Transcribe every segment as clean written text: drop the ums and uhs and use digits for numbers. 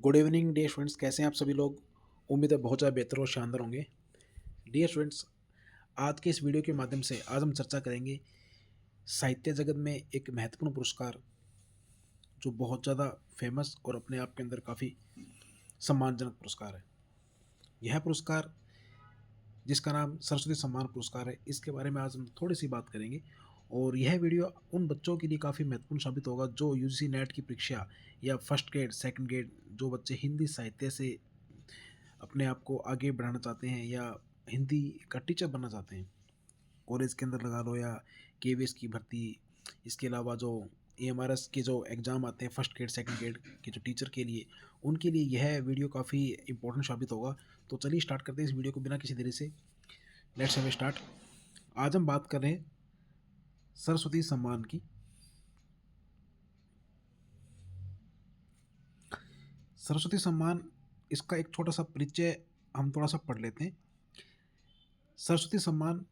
Good evening dear students, कैसे हैं आप सभी लोग। उम्मीद है बहुत ज़्यादा बेहतर और शानदार होंगे। डियर स्टूडेंट्स, आज के इस वीडियो के माध्यम से आज हम चर्चा करेंगे साहित्य जगत में एक महत्वपूर्ण पुरस्कार जो बहुत ज़्यादा फेमस और अपने आप के अंदर काफ़ी सम्मानजनक पुरस्कार है। यह पुरस्कार जिसका नाम सरस्वती सम्मान पुरस्कार है, इसके बारे में आज हम थोड़ी सी बात करेंगे। और यह वीडियो उन बच्चों के लिए काफ़ी महत्वपूर्ण साबित होगा जो यूजीसी नेट की परीक्षा या फर्स्ट ग्रेड सेकंड ग्रेड, जो बच्चे हिंदी साहित्य से अपने आप को आगे बढ़ाना चाहते हैं या हिंदी का टीचर बनना चाहते हैं, कॉलेज के अंदर लगा लो या केवीएस की भर्ती। इसके अलावा जो एएमआरएस के जो एग्ज़ाम आते हैं फर्स्ट ग्रेड सेकंड ग्रेड के जो टीचर के लिए, उनके लिए यह वीडियो काफ़ी इंपॉर्टेंट साबित होगा। तो चलिए स्टार्ट करते हैं इस वीडियो को बिना किसी देरी से। Let's have start. आज हम बात कर रहे हैं सरस्वती सम्मान की। सरस्वती सम्मान, इसका एक छोटा सा परिचय हम थोड़ा सा पढ़ लेते हैं। सरस्वती सम्मान,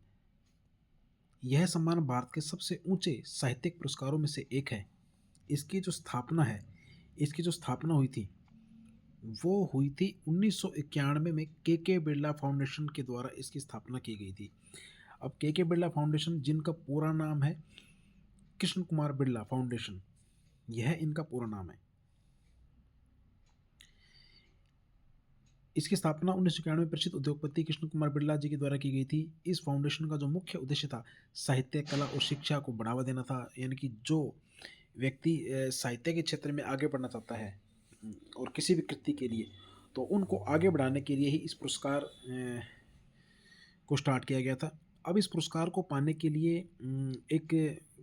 यह सम्मान भारत के सबसे ऊंचे साहित्यिक पुरस्कारों में से एक है। इसकी जो स्थापना है, इसकी जो स्थापना हुई थी वो हुई थी 1991 में के बिरला फाउंडेशन के द्वारा इसकी स्थापना की गई थी। अब के बिरला फाउंडेशन, जिनका पूरा नाम है कृष्ण कुमार बिरला फाउंडेशन, यह इनका पूरा नाम है। इसकी स्थापना 1991 में प्रसिद्ध उद्योगपति कृष्ण कुमार बिरला जी के द्वारा की गई थी। इस फाउंडेशन का जो मुख्य उद्देश्य था, साहित्य, कला और शिक्षा को बढ़ावा देना था। यानी कि जो व्यक्ति साहित्य के क्षेत्र में आगे बढ़ना चाहता है और किसी भी कृति के लिए, तो उनको आगे बढ़ाने के लिए ही इस पुरस्कार को स्टार्ट किया गया था। अब इस पुरस्कार को पाने के लिए एक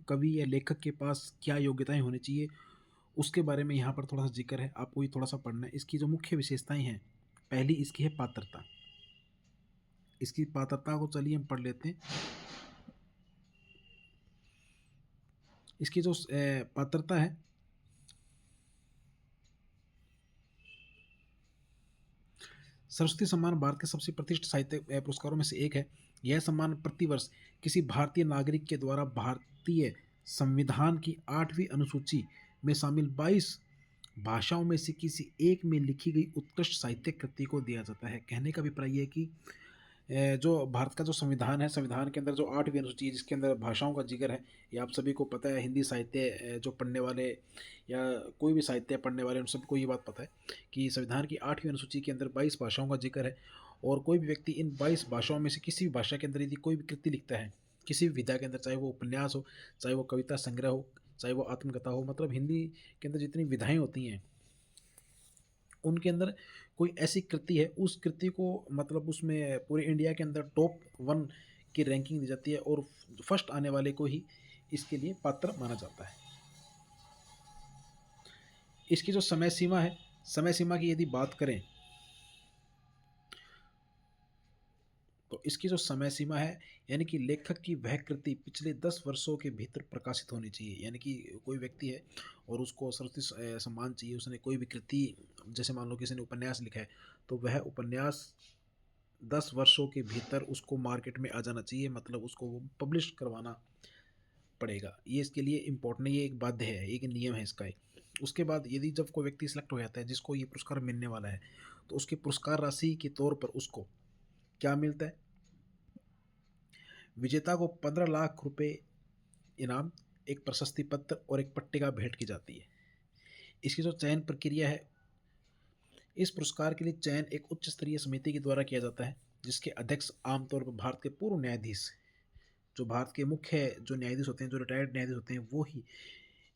कवि या लेखक के पास क्या योग्यताएं होनी चाहिए, उसके बारे में यहाँ पर थोड़ा सा जिक्र है, आपको ये थोड़ा सा पढ़ना है। इसकी जो मुख्य विशेषताएं हैं, पहली इसकी है पात्रता। इसकी पात्रता को चलिए हम पढ़ लेते हैं। इसकी जो पात्रता है, सरस्वती सम्मान भारत के सबसे प्रतिष्ठित साहित्य पुरस्कारों में से एक है। यह सम्मान प्रतिवर्ष किसी भारतीय नागरिक के द्वारा भारतीय संविधान की 8वीं अनुसूची में शामिल 22 भाषाओं में से किसी एक में लिखी गई उत्कृष्ट साहित्यिक कृति को दिया जाता है। कहने का अभिप्राय यह है कि जो भारत का जो संविधान है, संविधान के अंदर जो 8वीं अनुसूची है जिसके अंदर भाषाओं का जिक्र है, ये आप सभी को पता है। हिंदी साहित्य जो पढ़ने वाले या कोई भी साहित्य पढ़ने वाले, उन सबको ये बात पता है कि संविधान की 8वीं अनुसूची के अंदर 22 भाषाओं का जिक्र है। और कोई भी व्यक्ति इन 22 भाषाओं में से किसी भी भाषा के अंदर यदि कोई भी कृति लिखता है, किसी भी विधा के अंदर, चाहे वो उपन्यास हो, चाहे वो कविता संग्रह हो, चाहे वो आत्मकथा हो, मतलब हिंदी के अंदर जितनी विधाएं होती हैं उनके अंदर कोई ऐसी कृति है, उस कृति को मतलब उसमें पूरे इंडिया के अंदर टॉप 1 की रैंकिंग दी जाती है और फर्स्ट आने वाले को ही इसके लिए पात्र माना जाता है। इसकी जो समय सीमा है, समय सीमा की यदि बात करें तो इसकी जो समय सीमा है, यानी कि लेखक की वह कृति पिछले 10 वर्षों के भीतर प्रकाशित होनी चाहिए। यानी कि कोई व्यक्ति है और उसको सरस्वती सम्मान चाहिए, उसने कोई भी कृति, जैसे मान लो किसी ने उपन्यास लिखा है, तो वह उपन्यास 10 वर्षों के भीतर उसको मार्केट में आ जाना चाहिए, मतलब उसको वो पब्लिश करवाना पड़ेगा। ये इसके लिए इम्पोर्टेंट, ये एक बाध्य है, एक नियम है इसका एक। उसके बाद यदि जब कोई व्यक्ति सिलेक्ट हो जाता है जिसको ये पुरस्कार मिलने वाला है, तो उसकी पुरस्कार राशि के तौर पर उसको क्या मिलता है? विजेता को 15 लाख रुपए इनाम, एक प्रशस्ति पत्र और एक पट्टिका भेंट की जाती है। इसकी जो चयन प्रक्रिया है, इस पुरस्कार के लिए चयन एक उच्च स्तरीय समिति के द्वारा किया जाता है, जिसके अध्यक्ष आमतौर पर भारत के पूर्व न्यायाधीश, जो भारत के मुख्य जो न्यायाधीश होते हैं, जो रिटायर्ड न्यायाधीश होते हैं, वो ही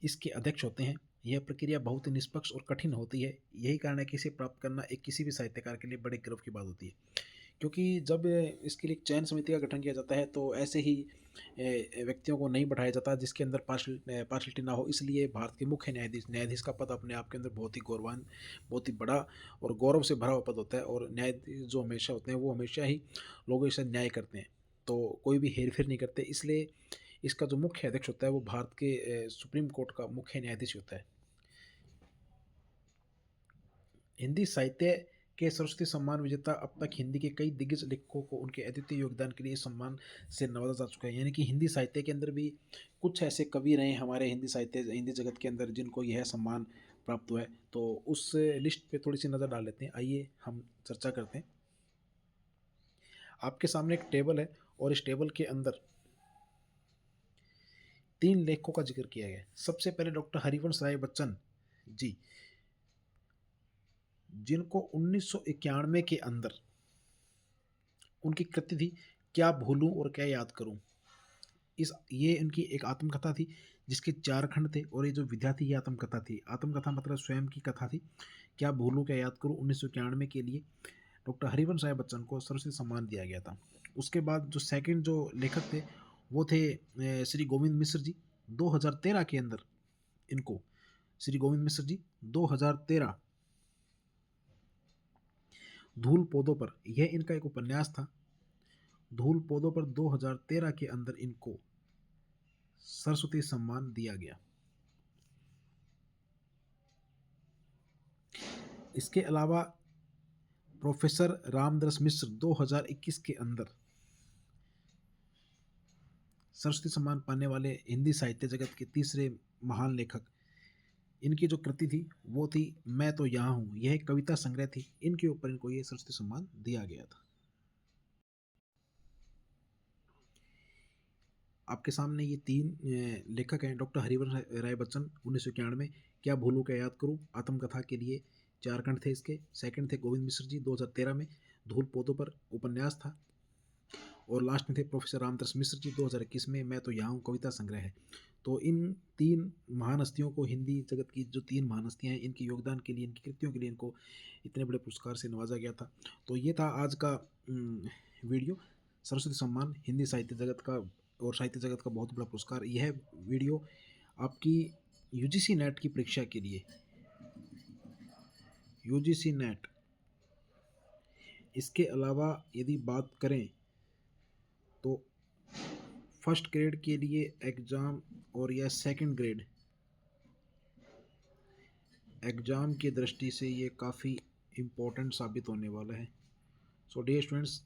इसके अध्यक्ष होते हैं। यह प्रक्रिया बहुत ही निष्पक्ष और कठिन होती है। यही कारण है कि इसे प्राप्त करना एक किसी भी साहित्यकार के लिए बड़े गर्व की बात होती है, क्योंकि जब इसके लिए चयन समिति का गठन किया जाता है तो ऐसे ही व्यक्तियों को नहीं बढ़ाया जाता जिसके अंदर पार्शलिटी ना हो। इसलिए भारत के मुख्य न्यायाधीश, न्यायाधीश का पद अपने आप के अंदर बहुत ही गौरवान, बहुत ही बड़ा और गौरव से भरा हुआ पद होता है। और न्यायाधीश जो हमेशा होते हैं वो हमेशा ही लोगों के साथ न्याय करते हैं, तो कोई भी हेर फेर नहीं करते। इसलिए इसका जो मुख्य अध्यक्ष होता है वो भारत के सुप्रीम कोर्ट का मुख्य न्यायाधीश होता है। हिंदी साहित्य के सरस्वती सम्मान विजेता अब तक हिंदी के कई दिग्गज लेखकों को उनके अद्वितीय योगदान के लिए इस सम्मान से नवाजा जा चुका है। यानी कि हिंदी साहित्य के अंदर भी कुछ ऐसे कवि रहे हमारे हिंदी साहित्य, हिंदी जगत के अंदर, जिनको यह सम्मान प्राप्त हुआ है। तो उस लिस्ट पे थोड़ी सी नज़र डाल लेते हैं, आइए हम चर्चा करते हैं। आपके सामने एक टेबल है और इस टेबल के अंदर 3 लेखकों का जिक्र किया गया है। सबसे पहले डॉक्टर हरिवंश राय बच्चन जी, जिनको 1991 के अंदर उनकी कृति थी क्या भूलूं और क्या याद करूं। ये इनकी एक आत्मकथा थी जिसके 4 खंड थे, और ये जो विद्या थी ये आत्मकथा थी। आत्मकथा मतलब स्वयं की कथा थी। क्या भूलूं क्या याद करूं 1991 के लिए डॉक्टर हरिवंश राय बच्चन को सर्वश्रेष्ठ सम्मान दिया गया था। उसके बाद जो सेकंड जो लेखक थे वो थे श्री गोविंद मिश्र जी। 2013 के अंदर इनको श्री गोविंद मिश्र जी 2013 धूल पौधों पर, यह इनका एक उपन्यास था। धूल पौधों पर 2013 के अंदर इनको सरस्वती सम्मान दिया गया। इसके अलावा प्रोफेसर रामदास मिश्र 2021 के अंदर सरस्वती सम्मान पाने वाले हिंदी साहित्य जगत के तीसरे महान लेखक। इनकी जो कृति थी वो थी मैं तो यहाँ हूँ। यह एक कविता संग्रह थी, इनके ऊपर इनको ये सरस्वती सम्मान दिया गया था। आपके सामने ये 3 लेखक हैं। डॉक्टर हरिवंश राय बच्चन 1991, क्या भूलूं क्या याद करूं आत्मकथा के लिए 4 खंड थे इसके। सेकंड थे गोविंद मिश्र जी 2013 में धूल पौधों पर उपन्यास था। और लास्ट में थे प्रोफेसर रामदास मिश्र जी 2021 में मैं तो यहाँ हूँ कविता संग्रह है। तो इन 3 महान हस्तियों को, हिंदी जगत की जो 3 महान हस्तियाँ हैं, इनके योगदान के लिए, इनकी कृतियों के लिए इनको इतने बड़े पुरस्कार से नवाजा गया था। तो ये था आज का वीडियो, सरस्वती सम्मान हिंदी साहित्य जगत का और साहित्य जगत का बहुत बड़ा पुरस्कार। यह वीडियो आपकी यूजीसी नेट की परीक्षा के लिए, यूजीसी नेट, इसके अलावा यदि बात करें तो फर्स्ट ग्रेड के लिए एग्ज़ाम और या सेकंड ग्रेड एग्ज़ाम की दृष्टि से ये काफ़ी इम्पोर्टेंट साबित होने वाला है। सो डियर स्टूडेंट्स,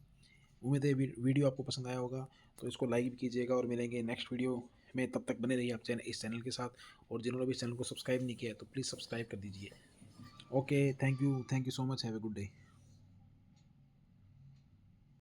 उम्मीद है वीडियो आपको पसंद आया होगा, तो इसको लाइक भी कीजिएगा और मिलेंगे नेक्स्ट वीडियो में। तब तक बने रहिए आप इस चैनल के साथ, और जिन्होंने भी इस चैनल को सब्सक्राइब नहीं किया है तो प्लीज़ सब्सक्राइब कर दीजिए। Okay, thank you so much, have a good day.